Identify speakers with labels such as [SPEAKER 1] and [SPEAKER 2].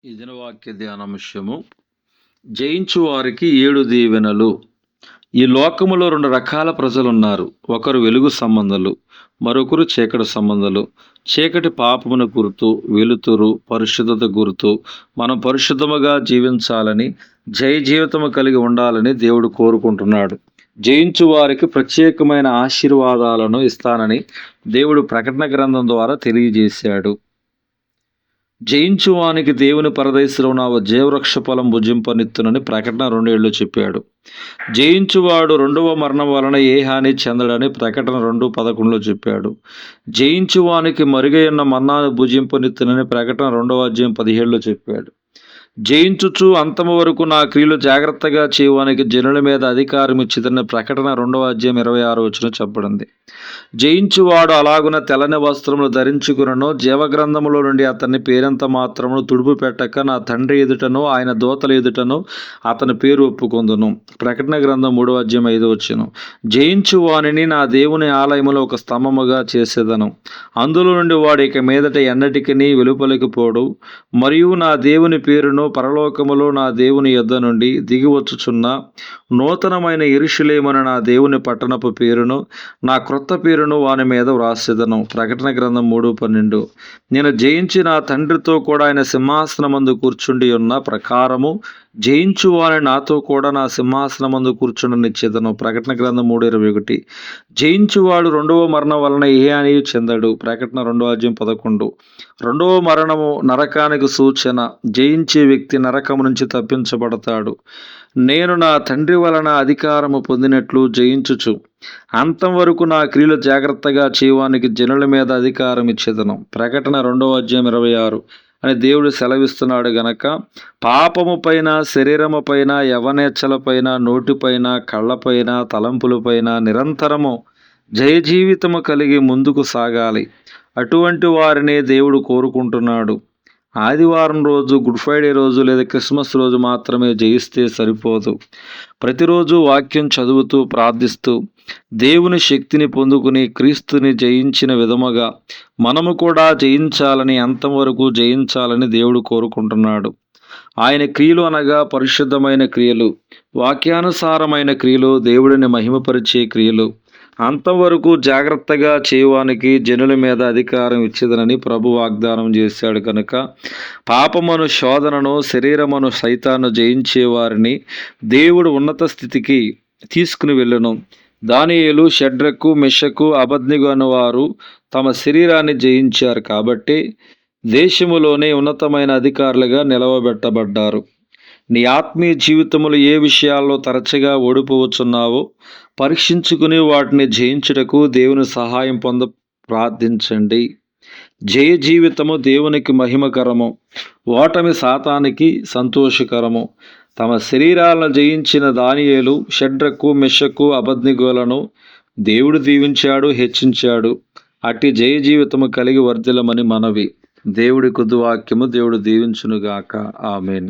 [SPEAKER 1] ఈ దినవాక్య ధ్యానాంశము జయించు వారికి 7 దీవెనలు. ఈ లోకములో 2 రకాల ప్రజలున్నారు. ఒకరు వెలుగు సంబంధులు, మరొకరు చీకటి సంబంధులు. చీకటి పాపమును గుర్తు, వెలుతురు పరిశుద్ధత గుర్తు. మనం పరిశుద్ధముగా జీవించాలని, జయ జీవితము కలిగి ఉండాలని దేవుడు కోరుకుంటున్నాడు. జయించు వారికి ప్రత్యేకమైన ఆశీర్వాదాలను ఇస్తానని దేవుడు ప్రకటన గ్రంథం ద్వారా తెలియజేశాడు. జయించువానికి దేవుని పరదేశంలో నా జీవవృక్ష ఫలం భుజింపనిత్తునని ప్రకటన 2:7 చెప్పాడు. జయించువాడు 2వ మరణం వలన ఏ హాని చెందడని ప్రకటన 2:11 చెప్పాడు. జయించువానికి మరుగైన మన్నాను భుజింపనిత్తునని ప్రకటన 2:17 చెప్పాడు. జయించుచు అంతము వరకు నా క్రియలు జాగ్రత్తగా చేయడానికి జనుల మీద అధికారం ఇచ్చిదని ప్రకటన 2:26 చెప్పబడింది. జయించువాడు అలాగున తెల్లని వస్త్రములు ధరించుకునను, జీవగ్రంథములో నుండి అతని పేరెంత మాత్రమును తుడుపు పెట్టక నా తండ్రి ఎదుటను ఆయన దూతల ఎదుటను అతని పేరు ఒప్పుకొందును. ప్రకటన గ్రంథం 3:5 జయించు వానిని నా దేవుని ఆలయములో ఒక స్తంభముగా చేసేదను. అందులో నుండి వాడు ఇక మీదట ఎన్నటికీ వెలుపలికి పోడు. మరియు నా దేవుని పేరును పరలోకములో నా దేవుని యొద్ద నుండి దిగివచ్చుచున్న నూతనమైన యెరూషలేమున నా దేవుని పట్టణపు పేరును, నా క్రొత్త పేరును వాని మీద వ్రాసేదను. ప్రకటన గ్రంథం 3:12 నేను జయించి నా తండ్రితో కూడా ఆయన సింహాసనమందు కూర్చుండి ఉన్న ప్రకారము జయించు వాని నాతో కూడా నా సింహాసనమందు కూర్చుండనిచ్చేదను. ప్రకటన గ్రంథం 3:21 జయించువాడు 2వ మరణం వలన ఏ హాని చెందడు. ప్రకటన 2:11 2వ మరణము నరకానికి సూచన. జయించే వ్యక్తి నరకము నుంచి తప్పించబడతాడు. నేను నా తండ్రి వలన అధికారము పొందినట్లు జయించుచు అంతం వరకు నా క్రియలు జాగ్రత్తగా చేయడానికి జనుల మీద అధికారం ఇచ్చేదను. ప్రకటన 2:26 అని దేవుడు సెలవిస్తున్నాడు గనక పాపము పైన, శరీరము పైన, యవనేచ్ఛల పైన, నోటిపైన, కళ్ళపైన, తలంపులపైన నిరంతరము జయ జీవితము కలిగి ముందుకు సాగాలి. అటువంటి వారిని దేవుడు కోరుకుంటున్నాడు. ఆదివారం రోజు, గుడ్ ఫ్రైడే రోజు లేదా క్రిస్మస్ రోజు మాత్రమే జయిస్తే సరిపోదు. ప్రతిరోజు వాక్యం చదువుతూ, ప్రార్థిస్తూ దేవుని శక్తిని పొందుకుని క్రీస్తుని జయించిన విధముగా మనము కూడా జయించాలని, అంతవరకు జయించాలని దేవుడు కోరుకుంటున్నాడు. ఆయన క్రియలు అనగా పరిశుద్ధమైన క్రియలు, వాక్యానుసారమైన క్రియలు, దేవుడిని మహిమపరిచే క్రియలు. అంతవరకు జాగ్రత్తగా చేయడానికి జనుల మీద అధికారం ఇచ్చేదనని ప్రభు వాగ్దానం చేశాడు కనుక పాపమును, శోధనను, శరీరమును, సైతాను జయించే వారిని దేవుడు ఉన్నత స్థితికి తీసుకుని వెళ్ళును. దానియేలు, షడ్రకు, మెషకు, అబద్నెగో అను వారు తమ శరీరాన్ని జయించారు కాబట్టి దేశములోనే ఉన్నతమైన అధికారులుగా నిలవబెట్టబడ్డారు. నీ ఆత్మీయ జీవితములు ఏ విషయాల్లో తరచుగా ఓడిపోవచ్చున్నావో పరీక్షించుకుని వాటిని జయించుటకు దేవుని సహాయం ప్రార్థించండి. జయ జీవితము దేవునికి మహిమకరము, ఓటమి సాతానికి సంతోషకరము. తమ శరీరాలను జయించిన దానియేలు, షడ్రకు, మెషకు, అబద్నెగోలను దేవుడు దీవించాడు, హెచ్చించాడు. అట్టి జయ జీవితము కలిగి వర్ధిల్లమని మనవి. దేవుడి కొద్ది వాక్యము దేవుడు దీవించునుగాక. ఆమేన్.